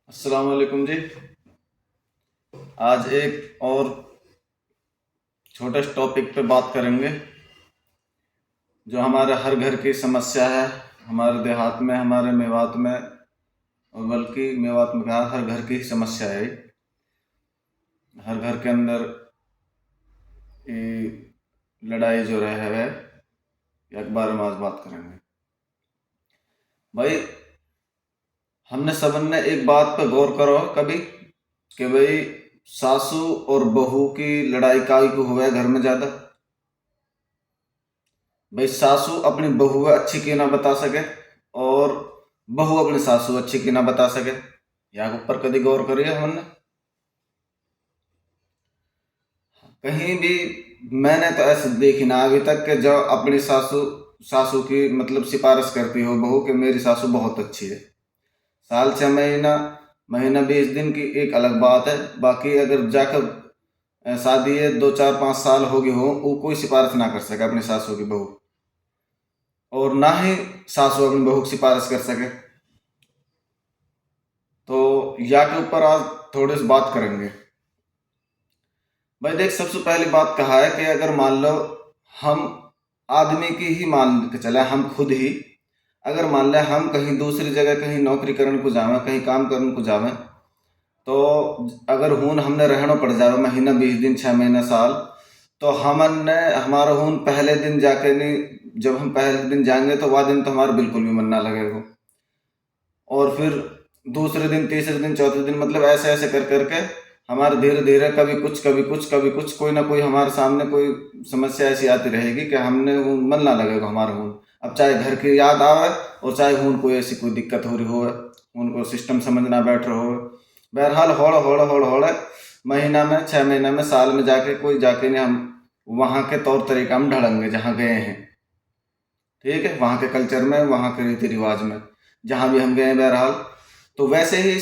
अस्सलाम वालेकुम जी। आज एक और छोटे से टॉपिक पे बात करेंगे जो हमारे हर घर की समस्या है। हमारे देहात में, हमारे मेवात में, और बल्कि मेवात में कहा, हर घर की ही समस्या है। हर घर के अंदर ये लड़ाई जो रहे है या के बारे में आज बात करेंगे। भाई, हमने सबन ने एक बात पे गौर करो कभी कि भाई सासू और बहू की लड़ाई काहे को हुआ घर में ज्यादा। भाई सासू अपनी बहू अच्छी की ना बता सके और बहू अपनी सासू अच्छी की ना बता सके। यहाँ ऊपर कभी गौर करिए हमने कहीं भी। मैंने तो ऐसे देखी ना अभी तक कि जो अपनी सासू सासू की मतलब सिफारिश करती हो बहू कि मेरी सासू बहुत अच्छी है। साल 6 महीना, महीना 20 दिन की एक अलग बात है। बाकी अगर जाकर शादी है 2 4 5 साल हो गए हो, वो कोई सिफारिश ना कर सके अपनी सासू की बहू, और ना ही सासू अपनी बहू की सिफारिश कर सके। तो या के ऊपर आज थोड़ी सी बात करेंगे। भाई देख, सबसे पहली बात कहा है कि अगर मान लो हम आदमी की ही मान के चले, हम खुद ही अगर मान ले हम कहीं दूसरी जगह कहीं नौकरी करने को जावे, कहीं काम करने को जावे, तो अगर हून हमने रहना पड़ जावे महीना 20 दिन 6 महीना साल, तो हमने हमारा हून पहले दिन जाके नहीं, जब हम पहले दिन जाएंगे तो वह दिन तो हमारा बिल्कुल भी मन ना लगेगा। और फिर दूसरे दिन, तीसरे दिन, चौथे दिन, मतलब ऐसे ऐसे कर करके हमारे धीरे धीरे कभी कुछ कभी कुछ कभी कुछ कोई ना कोई हमारे सामने कोई समस्या ऐसी आती रहेगी कि हमने वो मन ना लगेगा हमारा हून। अब चाहे घर की याद आवे और चाहे हून कोई ऐसी कोई दिक्कत हो रही हो, उनको सिस्टम समझ ना बैठ रहा हो। बहरहाल होड़ होड़ होड़ होड़ महीना में, 6 महीना में, साल में जाके कोई जाके नहीं हम वहाँ के तौर तरीका हम ढड़ेंगे जहाँ गए हैं। ठीक है, वहाँ के कल्चर में, वहाँ के रीति रिवाज में, जहाँ भी हम गए हैं। बहरहाल तो वैसे ही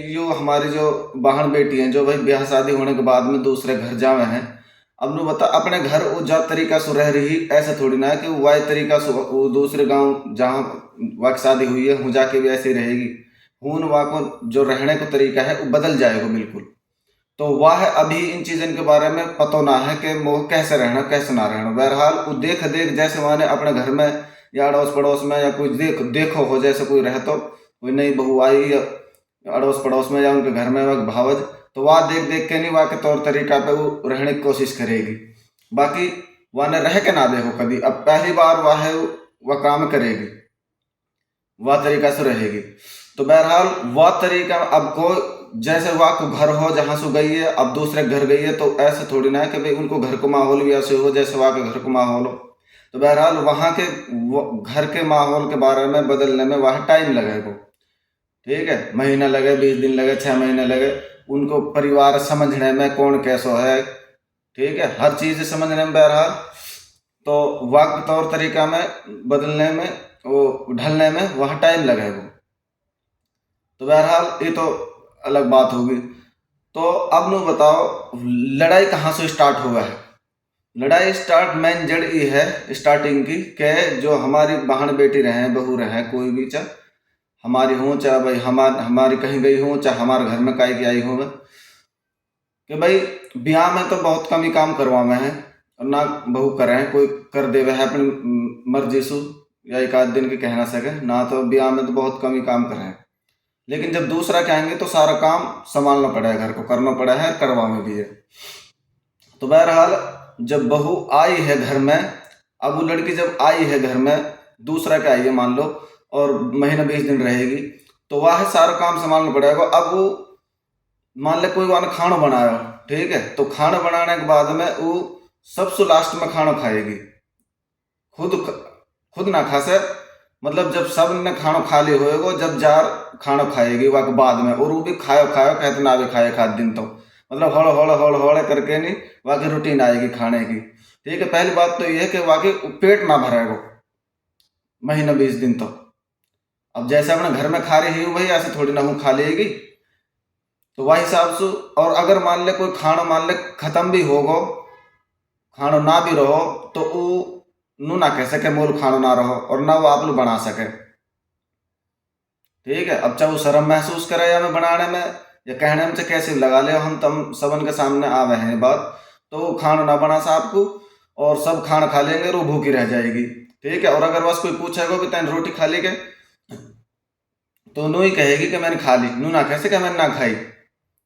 जो हमारी जो बहन बेटी हैं जो भाई ब्याह शादी होने के बाद में दूसरे घर जावे हैं, अब नु बता अपने घर वो जा तरीका से रह रही, ऐसा थोड़ी ना है कि वह तरीका से वो दूसरे गांव जहाँ वहाँ की शादी हुई है, हूँ जाके भी ऐसे ही रहेगी। हून वहाँ को जो रहने का तरीका है वो बदल जाएगा बिल्कुल। तो वह अभी इन चीज़ों के बारे में पता ना है कि वो कैसे रहना कैसे ना रहना। बहरहाल वो देख देख जैसे माने अपने घर में या अड़ोस पड़ोस में या कुछ देखो हो जैसे कोई रह, तो कोई नई बहू आई या अड़ोस पड़ोस में या उनके घर में वह भावज, तो वह देख देख के नहीं वह के तौर तरीका पे वो रहने की कोशिश करेगी। बाकी वह ने रह के ना देखो कभी, अब पहली बार वह काम करेगी, वह तरीका से रहेगी। तो बहरहाल वह तरीका अब को जैसे वह को घर हो जहाँ से गई है, अब दूसरे घर गई है, तो ऐसे थोड़ी ना है कि भाई उनको घर को माहौल भी ऐसे हो जैसे वहाँ के घर को माहौल हो। तो बहरहाल वहाँ के घर के माहौल के बारे में बदलने में वह टाइम लगेगा। ठीक है, महीना लगे, 20 दिन लगे, 6 महीने लगे, उनको परिवार समझने में कौन कैसो है, ठीक है, हर चीज़ समझने में। बहरहाल तो वक्त तौर तरीका में बदलने में, वो ढलने में वह टाइम लगेगा। तो बहरहाल ये तो अलग बात होगी। तो अब नु बताओ लड़ाई कहाँ से स्टार्ट हुआ है। लड़ाई स्टार्ट मेन जड़ ये है स्टार्टिंग की कि जो हमारी बहन बेटी रहे, बहू रहे, कोई भी, चाहे हमारी हो चाहे भाई हमारी कहीं गई हो, चाहे हमारे घर में काई की आई हो, कि भाई ब्याह में तो बहुत कम ही काम करवावे हैं और ना बहू करें, कोई कर देवे है अपनी मर्जी से, या एक आध दिन की कह ना सके ना, तो ब्याह में तो बहुत कम ही काम करें। लेकिन जब दूसरा कहेंगे तो सारा काम संभालना पड़ा है, घर को करना पड़ा है, करवा में भी है। तो बहरहाल जब बहू आई है घर में, अब वो लड़की जब आई है घर में, दूसरा क्या आई है मान लो, और महीना 20 दिन रहेगी, तो वह सारा काम संभालना पड़ेगा। अब वो मान ले कोई वाने खाना बनाया, ठीक है, तो खाना बनाने के बाद में वो सबसे लास्ट में खाना खाएगी, खुद खुद ना खा से, मतलब जब सब ने खाना खा लिया होएगा, जब जार खाना खाएगी वह बाद में, और वो भी खायो खायो कहते ना भी खाए खाद दिन, तो मतलब हौड़ हौड़ हौड़ हौड़ करके नहीं वहाँ की रूटीन आएगी खाने की। ठीक है, पहली बात तो ये है कि वाकई पेट ना भरेगा महीना 20 दिन तो। अब जैसे अपने घर में खा रही हूँ भाई, ऐसे थोड़ी ना हूँ खा लेगी, तो वह हिसाब से। और अगर मान ले कोई खाना मान ले खत्म भी होगो, खाना ना भी रहो, तो वो नू ना कह सके मोल खाना ना रहो, और ना वो आप लोग बना सके। ठीक है। अब चाहे वो शर्म महसूस करे या मैं बनाने में या कहने में, चाहे कैसे भी लगा ले, हम तम सबन के सामने आवे हैं बात, तो खाना ना बना सा आपको, और सब खाना खा लेंगे और वो भूखी रह जाएगी। ठीक है। और अगर बस कोई पूछेगा कि तैने रोटी खा ली के, तो नू ही कहेगी कि मैंने खा ली, नू ना कैसे कि मैंने ना खाई,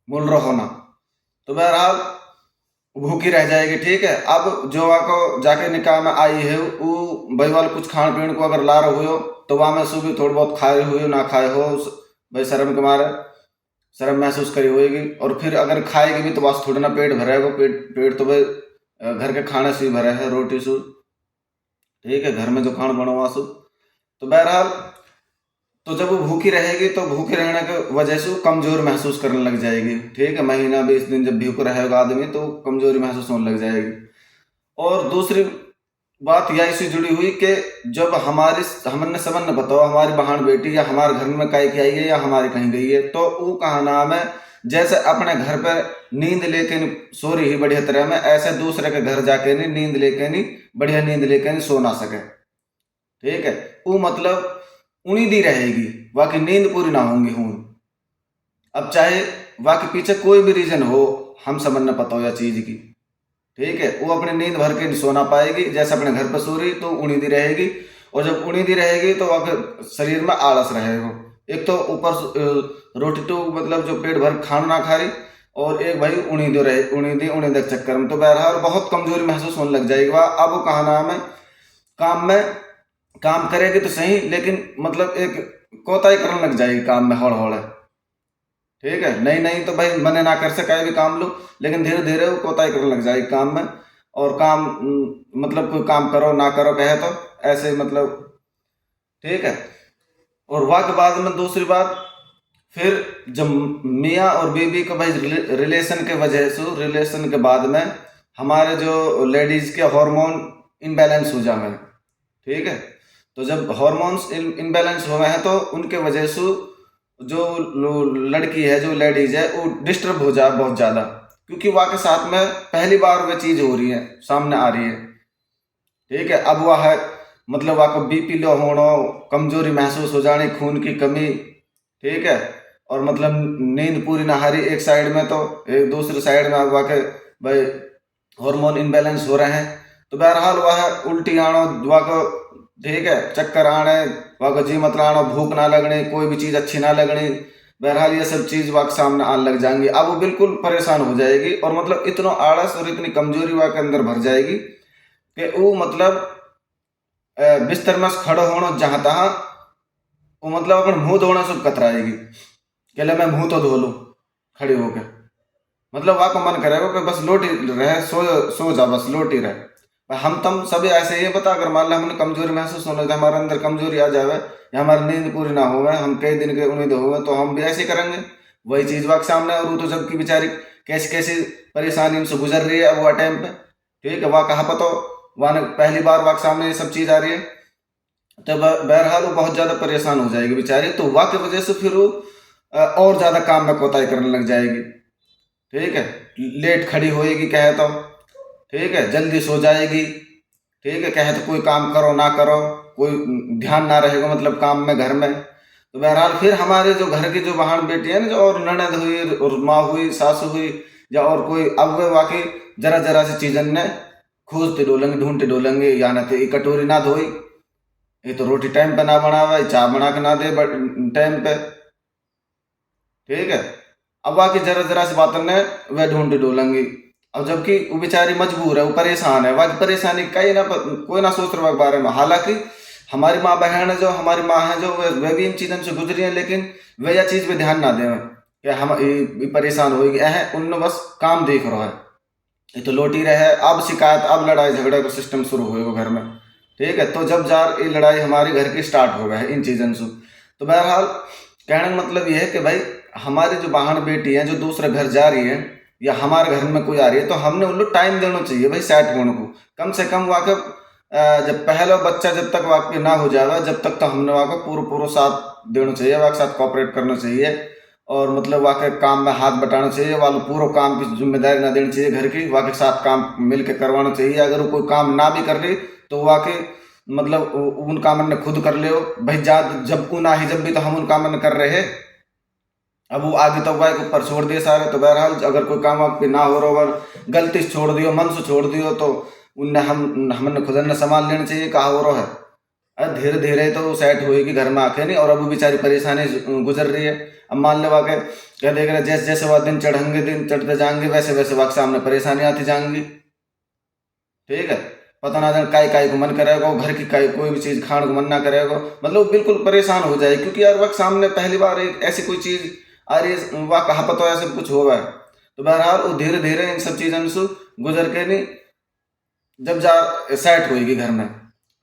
बोल रहा हो ना। तो बहरहाल भूखी रह जाएगी। ठीक है। अब जो को जाके निकाह में आई है, वो भाई वाल कुछ खान पीने को अगर ला रहे हो, तो वहाँ में सुबह थोड़ा बहुत खाए हुए ना खाए हो, भाई शर्म के मारे शर्म महसूस करी होगी। और फिर अगर खाएगी भी तो बस थोड़ा ना पेट भरेगा, पेट पेट तो भाई घर के खाने से ही भरे है, रोटी से। ठीक है। घर में जो खाना बना हुआ सो। तो बहरहाल, तो जब वो भूखी रहेगी तो भूखे रहने की वजह से वो कमजोर महसूस करने लग जाएगी। ठीक है। महीना 20 दिन जब भूखा रहेगा आदमी, तो कमजोरी महसूस होने लग जाएगी। और दूसरी बात यही से जुड़ी हुई कि जब हमने समझ न बताओ हमारी बहन बेटी या हमारे घर में कहीं की आई है या हमारी कहीं गई है, तो वो कहा नाम है जैसे अपने घर पर नींद लेके सो रही बढ़िया तरह में, ऐसे दूसरे के घर जाके नहीं नींद लेके नहीं, बढ़िया नींद लेके नहीं सो ना सके। ठीक है। वो मतलब उन्हीं दी रहेगी, बाकी नींद पूरी ना होंगी हूँ। अब चाहे वाके पीछे कोई भी रीजन हो, हम समझ न पता हो या चीज की। ठीक है। वो अपनी नींद भर के नहीं सो ना पाएगी, जैसे अपने घर पर सो रही तो उन्हीं दी रहेगी। और जब उन्हीं दी रहेगी तो वह शरीर में आलस रहेगा। एक तो ऊपर रोटी तो मतलब जो पेट भर खाना ना खा रही, और एक भाई उन्हीं दो रहे, उन्हीं दे चक्कर में, तो बहरहाल बहुत कमजोरी महसूस होने लग जाएगी। वह अब वो कहा नाम है में काम करेगी तो सही, लेकिन मतलब एक कोताही करने लग जाएगी काम में, हौड़ हौड़ है। ठीक है। नहीं नहीं तो भाई मने ना कर सका भी काम लो, लेकिन धीरे धीरे वो कोताही करने लग जाएगी काम में। और काम मतलब कोई काम करो ना करो कहे तो ऐसे मतलब। ठीक है। और वाह के बाद में दूसरी बात, फिर जब मियाँ और बीबी का भाई रिलेशन के वजह से, रिलेशन के बाद में हमारे जो लेडीज के हार्मोन इनबैलेंस हो जाए। ठीक है। तो जब हार्मोन्स इनबैलेंस हुए हैं, तो उनके वजह से जो लड़की है, जो लेडीज है, वो डिस्टर्ब हो जाए बहुत ज़्यादा, क्योंकि वहाँ के साथ में पहली बार वह चीज़ हो रही है, सामने आ रही है। ठीक है। अब वह है मतलब वहाँ को बीपी लो होना, कमजोरी महसूस हो जानी, खून की कमी। ठीक है। और मतलब नींद पूरी ना हारी एक साइड में, तो एक दूसरी साइड में वहाँ के भाई हार्मोन इनबैलेंस हो रहे हैं। तो बहरहाल वह उल्टी आना, वहाँ को ठीक है चक्कर आने, वहाँ को जी मतलब आना, भूख ना लगनी, कोई भी चीज़ अच्छी ना लगनी, बहरहाल ये सब चीज़ वहाँ के सामने आने लग जाएंगी। अब वो बिल्कुल परेशान हो जाएगी, और मतलब इतना आलस और इतनी कमजोरी वहाँ के अंदर भर जाएगी कि वो मतलब बिस्तर में से खड़ो होना जहाँ तहाँ, वो मतलब अपन मुंह धोने से कतराएगी कि ले मैं मुंह तो धो लूँ खड़ी होकर। मतलब वहाँ को मन करेगा कि बस लोटी रहे, सो जा, बस लोटी रहे। हम तम सभी ऐसे ही बता, अगर मान लो हमने कमजोरी महसूस होने लगे, हमारे अंदर कमजोरी आ जाए या हमारी नींद पूरी ना हो, हम कई दिन के उम्मीद हुए, तो हम भी ऐसे करेंगे। वही चीज वक्त सामने, और वो तो जबकि बेचारी कैसी कैसी परेशानी से गुजर रही है अब वह टाइम पे। ठीक है। वह कहा पता वह पहली बार वक्त सामने ये सब चीज आ रही है, तो बहरहाल वो बहुत ज्यादा परेशान हो जाएगी बेचारी। तो वह की वजह से फिर वो और ज्यादा काम में कोताही करने लग जाएगी। ठीक है। लेट खड़ी होएगी कहे तो, ठीक है, जल्दी सो जाएगी। ठीक है। कहे तो कोई काम करो ना करो, कोई ध्यान ना रहेगा मतलब काम में, घर में। तो बहरहाल फिर हमारे जो घर की जो बहन बेटी है ना, जो और ननद हुई और माँ हुई, सासू हुई, या और कोई, अब वे वाकई जरा जरा सी चीजन ने खोजते डोलेंगे, ढूंढते डोलेंगे, या ना तो ये कटोरी ना धोई, ये तो रोटी टाइम पे ना बनावे, चाय बना के ना दे टाइम पे। ठीक है। अब बाकी जरा जरा सी बातों ने वह ढूंढते डोलेंगी। अब जबकि वो बेचारी मजबूर है, वो परेशान है, वह परेशानी कहीं ना कोई ना सोच रहा बारे में। हालांकि हमारी माँ बहन है, जो हमारी माँ है, जो वे भी इन चीज़ों से गुजरी है, लेकिन वे यह चीज़ पे ध्यान ना दें कि हम ये परेशान होगी है, उनने बस काम देख रहा है। ये तो लोटी रहे, अब शिकायत, अब लड़ाई झगड़े का सिस्टम शुरू होएगा घर में। ठीक है। तो जब जार ये लड़ाई हमारी घर की स्टार्ट हो गया है इन चीज़ों से। तो बहरहाल कहने का मतलब यह है कि भाई हमारी जो बहन बेटी है, जो दूसरे घर जा रही है या हमारे घर में कोई आ रही है, तो हमने उन लोग टाइम देना चाहिए भाई, सेट होने को। कम से कम वहाँ जब पहला बच्चा जब तक वहाँ पे ना हो जाएगा, जब तक तो हमने वहाँ का पूरा पूरा साथ देना चाहिए, वहाँ के साथ कॉपरेट करना चाहिए, और मतलब वहाँ के काम में हाथ बटाना चाहिए, वालों पूरा काम की जिम्मेदारी ना देनी चाहिए घर की, वहाँ के साथ काम मिल के करवाना चाहिए। अगर वो कोई काम ना भी कर रही, तो वहाँ के मतलब उन कामन ने खुद कर लियो भाई, जा जब को ना ही जब भी तो हम उन कामन कर रहे हैं। अब वो आगे तो वाई के ऊपर छोड़ दिए सारे। तो बहरहाल अगर कोई काम आपके ना हो रहा हो, गलती से छोड़ दियो, मन से छोड़ दियो, तो उनने हमने खुद ने संभाल लेना चाहिए। कहा हो रहा है अरे धीरे धीरे तो सेट होएगी घर में आके नहीं। और अब बेचारी परेशानी गुजर रही है। अब मान ले वाके क्या देख रहे, जैसे जैसे वह दिन चढ़ेंगे, दिन चढ़ते जाएंगे, वैसे वैसे वाक सामने परेशानी आती जाएंगी। ठीक है, पता ना जाने काई को मन करेगा, घर की कोई भी चीज़ खाने को मन ना करेगा, मतलब बिल्कुल परेशान हो जाए। क्योंकि यार वक्त सामने पहली बार एक ऐसी कोई चीज़ आ रही है, वह कहाँ पता हो ऐसे कुछ होगा। तो बहरहाल वो धीरे धीरे इन सब चीज़ों से गुजर के नहीं, जब जा सेट होएगी घर में,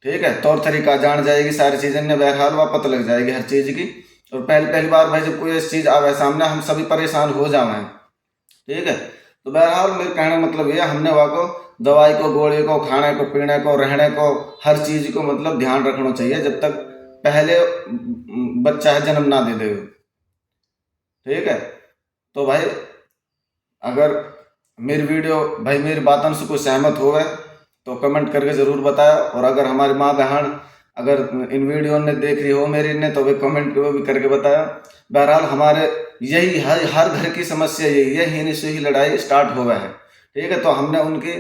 ठीक है, तौर तरीका जान जाएगी सारी चीज़ें ने, बहरहाल वह पता लग जाएगी हर चीज़ की। और पहली पहली बार भाई जब कोई ऐसी चीज़ आवे सामने, हम सभी परेशान हो जाए। ठीक है, तो बहरहाल मेरे कहने का मतलब ये, हमने वहाँ को दवाई को, गोली को, खाने को, पीने को, रहने को, हर चीज़ को मतलब ध्यान रखना चाहिए जब तक पहले बच्चा है जन्म ना दे दे। ठीक है, तो भाई अगर मेरी वीडियो भाई मेरी बातों से कोई सहमत हो तो कमेंट करके ज़रूर बताया। और अगर हमारी माँ बहन अगर इन वीडियो ने देख रही हो मेरी ने, तो वे कमेंट वो भी करके बताया। बहरहाल हमारे यही हर घर की समस्या यही है, यहीं से ही लड़ाई स्टार्ट हुआ है। ठीक है, तो हमने उनकी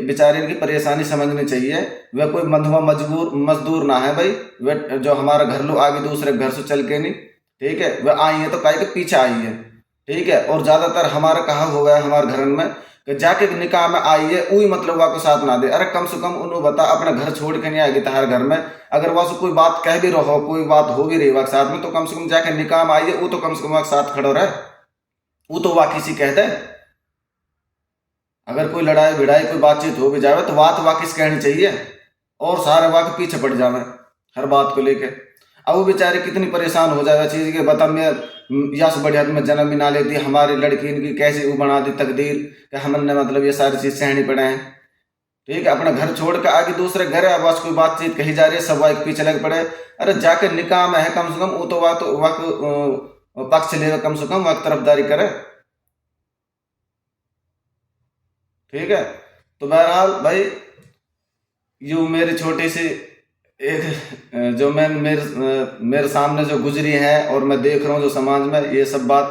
बेचारे की परेशानी समझनी चाहिए। वह कोई मधुआ मजदूर ना है भाई, वह जो हमारा घर लो आगे दूसरे घर से चल के नहीं। ठीक है, वह आई है तो काहे के पीछे आई है। ठीक है, और ज़्यादातर हमारा कहा हो गया हमारे घर में कि जाके निकाह में आई है वही मतलब वह को साथ ना दे। अरे कम से कम उन्होंने बता, अपने घर छोड़ के नहीं आएगी तुम्हारे घर में। अगर वह से कोई बात कह भी रहो, कोई बात हो भी रही वह साथ में, तो कम से कम जाके निकाह में आई है, वो तो कम से कम वह साथ खड़ो रहे, वो तो वह किसी कह दे। अगर कोई लड़ाई भिड़ाई कोई बातचीत हो भी जावे तो बात वाकिस कहनी चाहिए, और सारे वाक पीछे पड़ जावे हर बात को लेके। अब वो बेचारे कितनी परेशान हो जाए चीज़ के, बता मैं यश बढ़िया में जन्म भी ना लेती, हमारी लड़की इनकी कैसे वो बना दी तकदीर कि हमने मतलब ये सारी चीज़ सहनी पड़े हैं। ठीक है, अपना घर छोड़ के आगे दूसरे घर है, बस कोई बातचीत कही जा रही है, सब वाक पीछे लग पड़े। अरे जाके निकाह में है कम से कम वो तो वाक पक्ष ले, कम से कम वाक तरफदारी करे। ठीक है, तो बहरहाल भाई यूँ मेरी छोटी सी एक जो मैं मेरे सामने जो गुजरी है और मैं देख रहा हूँ जो समाज में ये सब बात,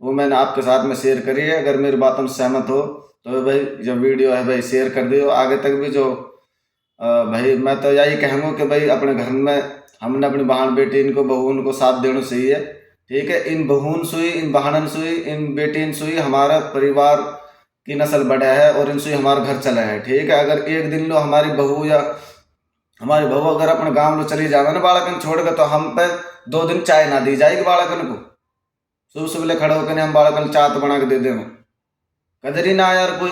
वो मैंने आपके साथ में शेयर करी है। अगर मेरी बातों से सहमत हो तो भाई जो वीडियो है भाई शेयर कर दियो आगे तक भी। जो भाई मैं तो यही कहूँगा कि भाई अपने घर में हमने अपनी बहन बेटी इनको बहून को साथ देना चाहिए। ठीक है, इन बहून सुई, इन बहनन सुई, इन बेटी सुई हमारा परिवार की नस्ल बढ़ा है और इनसे हमारा घर चला है। ठीक है, अगर एक दिन लो हमारी बहू या हमारी बहू अगर अपने गांव में चली जावे ना बालकन छोड़ के, तो हम पे 2 दिन चाय ना दी जाएगी बालकन को। सुबह सुबह खड़े होकर हम बालकन चाय तो बना के दे देंगे, कदर ही ना यार कोई।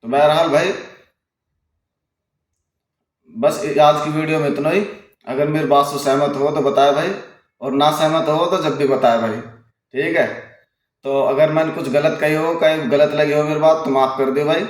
तो बहरहाल भाई बस आज की वीडियो में इतना ही। अगर मेरी बात से सहमत हो तो बताए भाई, और ना सहमत हो तो जब भी बताए भाई। ठीक है, तो अगर मैंने कुछ गलत कही हो, कहीं गलत लगी हो मेरी बात, तो माफ़ कर दो भाई।